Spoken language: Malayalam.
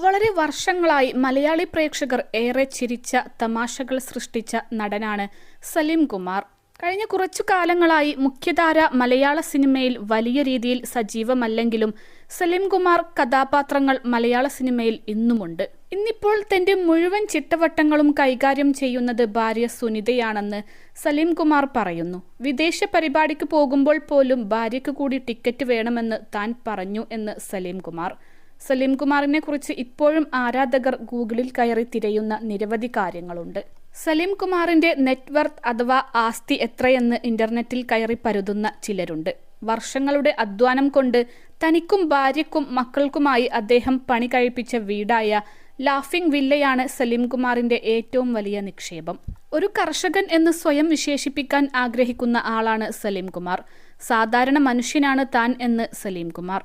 വളരെ വർഷങ്ങളായി മലയാളി പ്രേക്ഷകർ ഏറെ ചിരിച്ച തമാശകൾ സൃഷ്ടിച്ച നടനാണ് സലീം കുമാർ. കഴിഞ്ഞ കുറച്ചു കാലങ്ങളായി മുഖ്യധാര മലയാള സിനിമയിൽ വലിയ രീതിയിൽ സജീവമല്ലെങ്കിലും സലീം കുമാർ കഥാപാത്രങ്ങൾ മലയാള സിനിമയിൽ ഇന്നുമുണ്ട്. ഇന്നിപ്പോൾ തന്റെ മുഴുവൻ ചിട്ടവട്ടങ്ങളും കൈകാര്യം ചെയ്യുന്നത് ഭാര്യ സുനിതയാണെന്ന് സലീം കുമാർ പറയുന്നു. വിദേശ പരിപാടിക്ക് പോകുമ്പോൾ പോലും ഭാര്യയ്ക്ക് കൂടി ടിക്കറ്റ് വേണമെന്ന് താൻ പറഞ്ഞു എന്ന് സലീം കുമാർ. സലീം കുമാറിനെ കുറിച്ച് ഇപ്പോഴും ആരാധകർ ഗൂഗിളിൽ കയറി തിരയുന്ന നിരവധി കാര്യങ്ങളുണ്ട്. സലീം കുമാറിന്റെ നെറ്റ്വർത്ത് അഥവാ ആസ്തി എത്രയെന്ന് ഇന്റർനെറ്റിൽ കയറി പരുതുന്ന ചിലരുണ്ട്. വർഷങ്ങളുടെ അധ്വാനം കൊണ്ട് തനിക്കും ഭാര്യയ്ക്കും മക്കൾക്കുമായി അദ്ദേഹം പണി കഴിപ്പിച്ച വീടായ ലാഫിംഗ് വില്ലയാണ് സലീം കുമാറിന്റെ ഏറ്റവും വലിയ നിക്ഷേപം. ഒരു കർഷകൻ എന്ന് സ്വയം വിശേഷിപ്പിക്കാൻ ആഗ്രഹിക്കുന്ന ആളാണ് സലീം കുമാർ. സാധാരണ മനുഷ്യനാണ് താൻ എന്ന് സലീം കുമാർ.